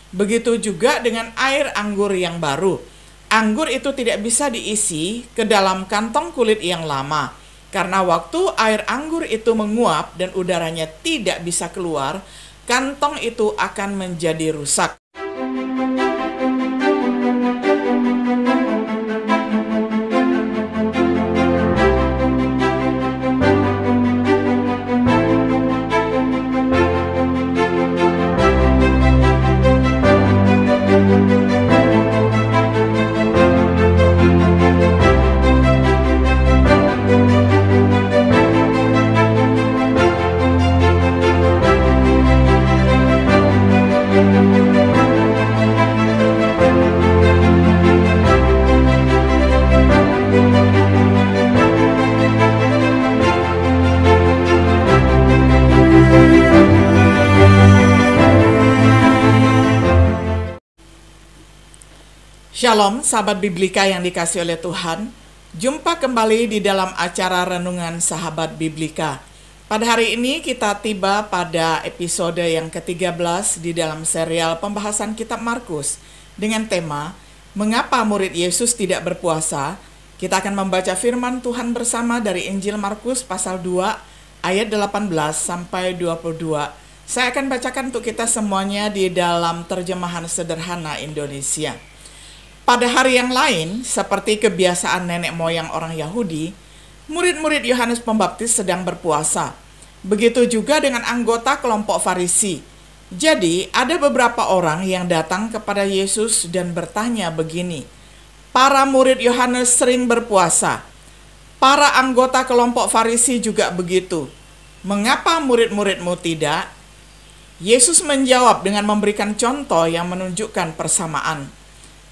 Begitu juga dengan air anggur yang baru. Anggur itu tidak bisa diisi ke dalam kantong kulit yang lama, karena waktu air anggur itu menguap dan udaranya tidak bisa keluar, kantong itu akan menjadi rusak. Shalom, sahabat Biblika yang dikasihi oleh Tuhan. Jumpa kembali di dalam acara Renungan Sahabat Biblika. Pada hari ini kita tiba pada episode yang ke-13 di dalam serial pembahasan kitab Markus dengan tema Mengapa Murid Yesus Tidak Berpuasa? Kita akan membaca firman Tuhan bersama dari Injil Markus pasal 2 ayat 18 sampai 22. Saya akan bacakan untuk kita semuanya di dalam terjemahan sederhana Indonesia. Pada hari yang lain, seperti kebiasaan nenek moyang orang Yahudi, murid-murid Yohanes Pembaptis sedang berpuasa. Begitu juga dengan anggota kelompok Farisi. Jadi, ada beberapa orang yang datang kepada Yesus dan bertanya begini, "Para murid Yohanes sering berpuasa. Para anggota kelompok Farisi juga begitu. Mengapa murid-muridmu tidak?" Yesus menjawab dengan memberikan contoh yang menunjukkan persamaan.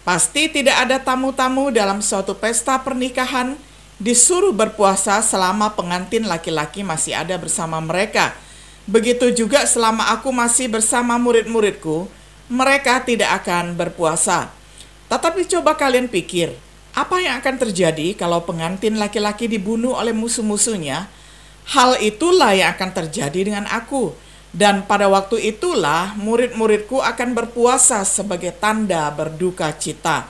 Pasti tidak ada tamu-tamu dalam suatu pesta pernikahan disuruh berpuasa selama pengantin laki-laki masih ada bersama mereka. Begitu juga selama aku masih bersama murid-muridku, mereka tidak akan berpuasa. Tetapi coba kalian pikir, apa yang akan terjadi kalau pengantin laki-laki dibunuh oleh musuh-musuhnya? Hal itulah yang akan terjadi dengan aku. Dan pada waktu itulah murid-muridku akan berpuasa sebagai tanda berduka cita.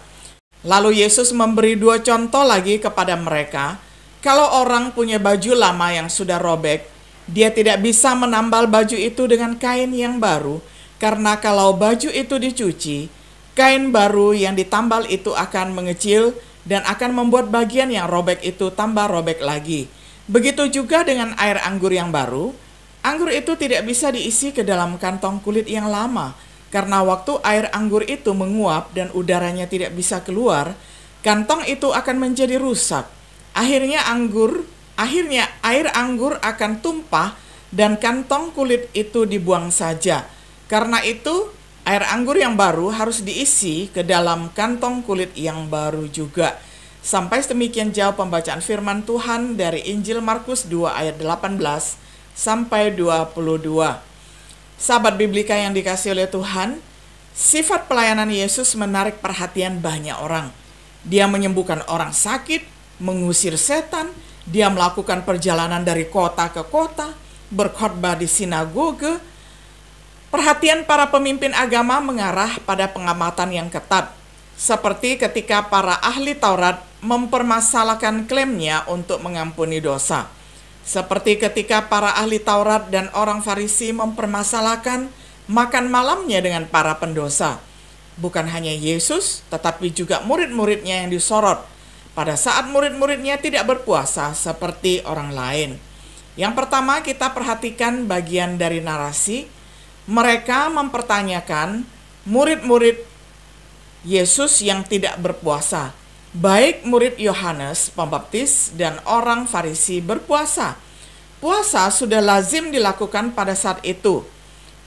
Lalu Yesus memberi 2 contoh lagi kepada mereka. Kalau orang punya baju lama yang sudah robek, dia tidak bisa menambal baju itu dengan kain yang baru, karena kalau baju itu dicuci, kain baru yang ditambal itu akan mengecil dan akan membuat bagian yang robek itu tambah robek lagi. Begitu juga dengan air anggur yang baru. Anggur itu tidak bisa diisi ke dalam kantong kulit yang lama, karena waktu air anggur itu menguap dan udaranya tidak bisa keluar, kantong itu akan menjadi rusak. Akhirnya air anggur akan tumpah dan kantong kulit itu dibuang saja. Karena itu, air anggur yang baru harus diisi ke dalam kantong kulit yang baru juga. Sampai demikian jauh pembacaan firman Tuhan dari Injil Markus 2 ayat 18 sampai 22. Sahabat Biblika yang dikasihi oleh Tuhan, sifat pelayanan Yesus menarik perhatian banyak orang. Dia menyembuhkan orang sakit, mengusir setan, dia melakukan perjalanan dari kota ke kota, berkhotbah di sinagoge. Perhatian para pemimpin agama mengarah pada pengamatan yang ketat, seperti ketika para ahli Taurat mempermasalahkan klaimnya untuk mengampuni dosa. Seperti ketika para ahli Taurat dan orang Farisi mempermasalahkan makan malamnya dengan para pendosa. Bukan hanya Yesus, tetapi juga murid-muridnya yang disorot pada saat murid-muridnya tidak berpuasa seperti orang lain. Yang pertama, kita perhatikan bagian dari narasi. Mereka mempertanyakan murid-murid Yesus yang tidak berpuasa. Baik murid Yohanes Pembaptis dan orang Farisi berpuasa. Puasa sudah lazim dilakukan pada saat itu.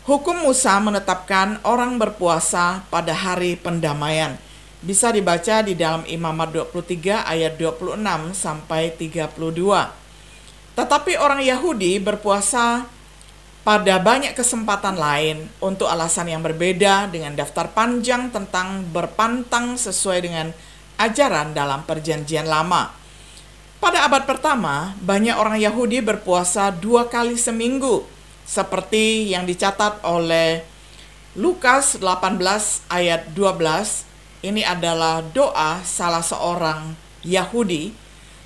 Hukum Musa menetapkan orang berpuasa pada hari pendamaian. Bisa dibaca di dalam Imamat 23 ayat 26 sampai 32. Tetapi orang Yahudi berpuasa pada banyak kesempatan lain untuk alasan yang berbeda, dengan daftar panjang tentang berpantang sesuai dengan ajaran dalam Perjanjian Lama. Pada abad pertama, banyak orang Yahudi berpuasa 2 kali seminggu, seperti yang dicatat oleh Lukas 18 ayat 12, ini adalah doa salah seorang Yahudi.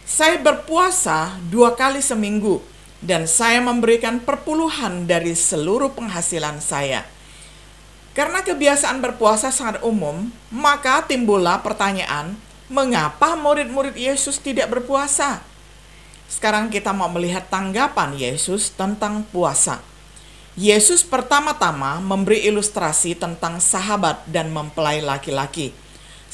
Saya berpuasa 2 kali seminggu dan saya memberikan perpuluhan dari seluruh penghasilan saya. Karena kebiasaan berpuasa sangat umum, maka timbullah pertanyaan, mengapa murid-murid Yesus tidak berpuasa? Sekarang kita mau melihat tanggapan Yesus tentang puasa. Yesus pertama-tama memberi ilustrasi tentang sahabat dan mempelai laki-laki.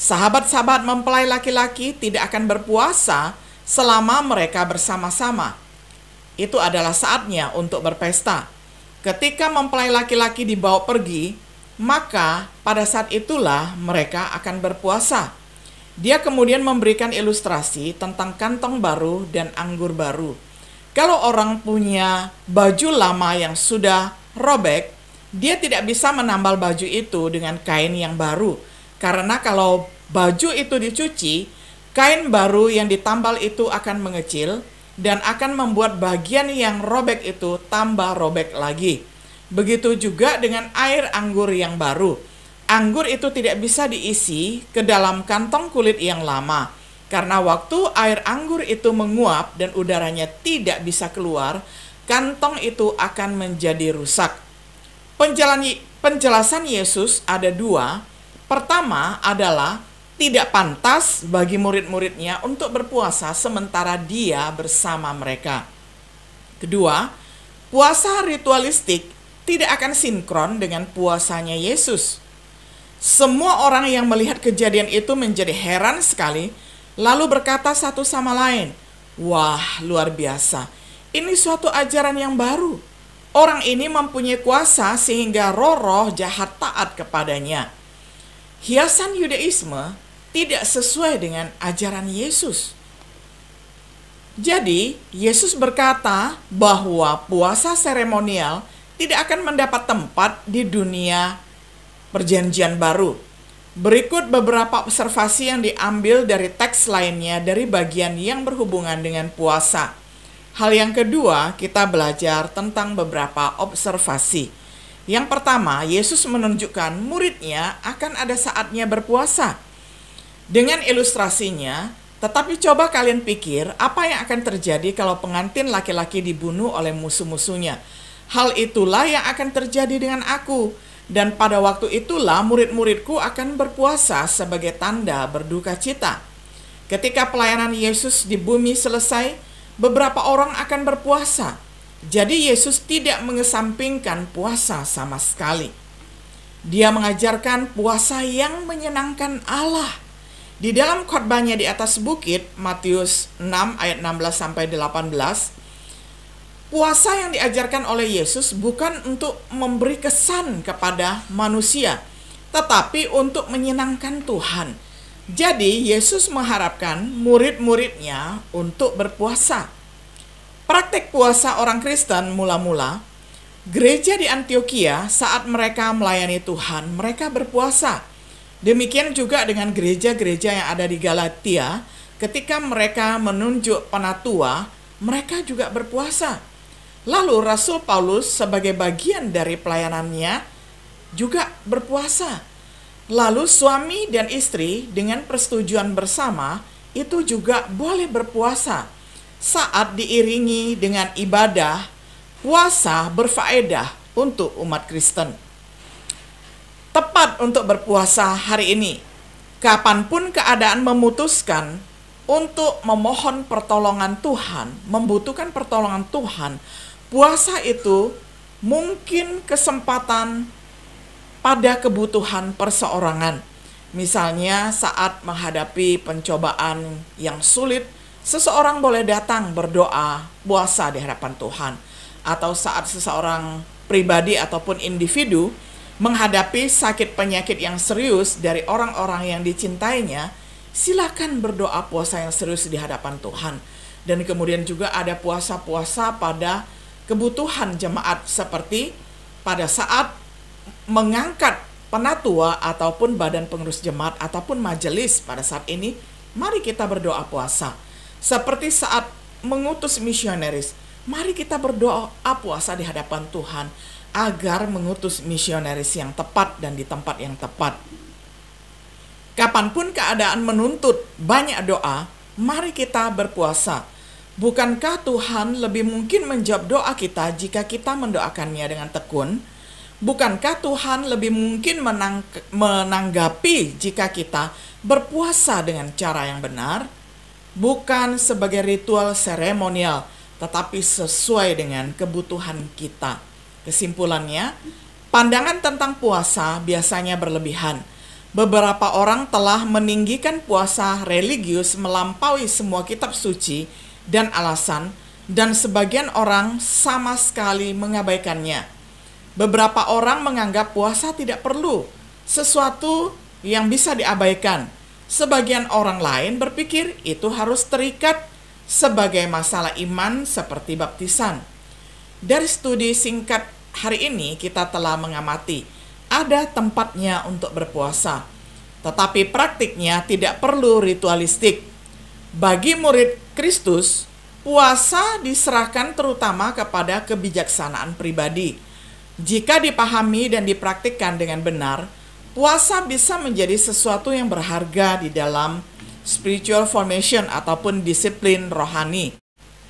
Sahabat-sahabat mempelai laki-laki tidak akan berpuasa selama mereka bersama-sama. Itu adalah saatnya untuk berpesta. Ketika mempelai laki-laki dibawa pergi, maka pada saat itulah mereka akan berpuasa. Dia kemudian memberikan ilustrasi tentang kantong baru dan anggur baru. Kalau orang punya baju lama yang sudah robek, dia tidak bisa menambal baju itu dengan kain yang baru. Karena kalau baju itu dicuci, kain baru yang ditambal itu akan mengecil dan akan membuat bagian yang robek itu tambah robek lagi. Begitu juga dengan air anggur yang baru. Anggur itu tidak bisa diisi ke dalam kantong kulit yang lama. Karena waktu air anggur itu menguap dan udaranya tidak bisa keluar, kantong itu akan menjadi rusak. Penjelasan Yesus ada 2. Pertama adalah tidak pantas bagi murid-muridnya untuk berpuasa sementara dia bersama mereka. Kedua, puasa ritualistik tidak akan sinkron dengan puasanya Yesus. Semua orang yang melihat kejadian itu menjadi heran sekali, lalu berkata satu sama lain, "Wah, luar biasa. Ini suatu ajaran yang baru. Orang ini mempunyai kuasa sehingga roh-roh jahat taat kepadanya." Hiasan Yudaisme tidak sesuai dengan ajaran Yesus. Jadi, Yesus berkata bahwa puasa seremonial tidak akan mendapat tempat di dunia Perjanjian Baru. Berikut beberapa observasi yang diambil dari teks lainnya dari bagian yang berhubungan dengan puasa. Hal yang kedua, kita belajar tentang beberapa observasi. Yang pertama, Yesus menunjukkan muridnya akan ada saatnya berpuasa. Dengan ilustrasinya, tetapi coba kalian pikir apa yang akan terjadi kalau pengantin laki-laki dibunuh oleh musuh-musuhnya. Hal itulah yang akan terjadi dengan aku. Dan pada waktu itulah murid-muridku akan berpuasa sebagai tanda berduka cita. Ketika pelayanan Yesus di bumi selesai, beberapa orang akan berpuasa. Jadi Yesus tidak mengesampingkan puasa sama sekali. Dia mengajarkan puasa yang menyenangkan Allah. Di dalam khotbahnya di atas bukit, Matius 6 ayat 16-18, puasa yang diajarkan oleh Yesus bukan untuk memberi kesan kepada manusia, tetapi untuk menyenangkan Tuhan. Jadi Yesus mengharapkan murid-muridnya untuk berpuasa. Praktek puasa orang Kristen mula-mula, gereja di Antiokhia saat mereka melayani Tuhan, mereka berpuasa. Demikian juga dengan gereja-gereja yang ada di Galatia, ketika mereka menunjuk penatua, mereka juga berpuasa. Lalu Rasul Paulus sebagai bagian dari pelayanannya juga berpuasa. Lalu suami dan istri dengan persetujuan bersama itu juga boleh berpuasa. Saat diiringi dengan ibadah, puasa berfaedah untuk umat Kristen. Tepat untuk berpuasa hari ini. Kapanpun keadaan memutuskan untuk memohon pertolongan Tuhan, membutuhkan pertolongan Tuhan, puasa itu mungkin kesempatan pada kebutuhan perseorangan. Misalnya saat menghadapi pencobaan yang sulit, seseorang boleh datang berdoa puasa di hadapan Tuhan. Atau saat seseorang pribadi ataupun individu menghadapi sakit penyakit yang serius dari orang-orang yang dicintainya, silakan berdoa puasa yang serius di hadapan Tuhan. Dan kemudian juga ada puasa-puasa pada kebutuhan jemaat, seperti pada saat mengangkat penatua ataupun badan pengurus jemaat ataupun majelis. Pada saat ini mari kita berdoa puasa. Seperti saat mengutus misionaris, mari kita berdoa puasa di hadapan Tuhan. agar mengutus misionaris yang tepat dan di tempat yang tepat. Kapanpun keadaan menuntut banyak doa, mari kita berpuasa. Bukankah Tuhan lebih mungkin menjawab doa kita jika kita mendoakannya dengan tekun? Bukankah Tuhan lebih mungkin menanggapi jika kita berpuasa dengan cara yang benar? Bukan sebagai ritual seremonial, tetapi sesuai dengan kebutuhan kita. Kesimpulannya, pandangan tentang puasa biasanya berlebihan. Beberapa orang telah meninggikan puasa religius melampaui semua kitab suci dan alasan, dan sebagian orang sama sekali mengabaikannya. Beberapa orang menganggap puasa tidak perlu, sesuatu yang bisa diabaikan. Sebagian orang lain berpikir itu harus terikat sebagai masalah iman seperti baptisan. Dari studi singkat hari ini kita telah mengamati ada tempatnya untuk berpuasa, tetapi praktiknya tidak perlu ritualistik. Bagi murid Kristus, puasa diserahkan terutama kepada kebijaksanaan pribadi. Jika dipahami dan dipraktikkan dengan benar, puasa bisa menjadi sesuatu yang berharga di dalam spiritual formation ataupun disiplin rohani.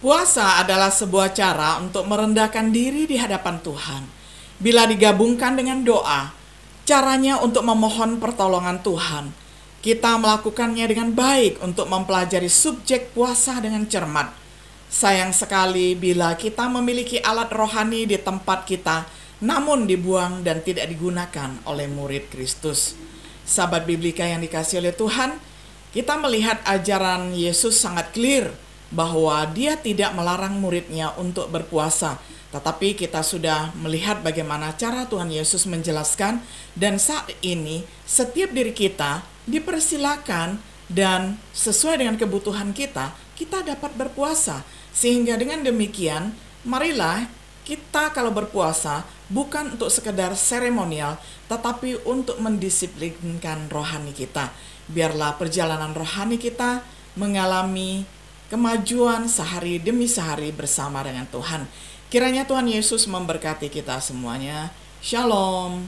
Puasa adalah sebuah cara untuk merendahkan diri di hadapan Tuhan. Bila digabungkan dengan doa, caranya untuk memohon pertolongan Tuhan, kita melakukannya dengan baik untuk mempelajari subjek puasa dengan cermat. Sayang sekali bila kita memiliki alat rohani di tempat kita, namun dibuang dan tidak digunakan oleh murid Kristus. Sahabat Biblika yang dikasihi oleh Tuhan, kita melihat ajaran Yesus sangat clear bahwa dia tidak melarang muridnya untuk berpuasa. Tetapi kita sudah melihat bagaimana cara Tuhan Yesus menjelaskan, dan saat ini setiap diri kita dipersilakan dan sesuai dengan kebutuhan kita dapat berpuasa. Sehingga dengan demikian, marilah kita kalau berpuasa bukan untuk sekedar seremonial, tetapi untuk mendisiplinkan rohani kita. Biarlah perjalanan rohani kita mengalami kemajuan sehari demi sehari bersama dengan Tuhan. Kiranya Tuhan Yesus memberkati kita semuanya. Shalom.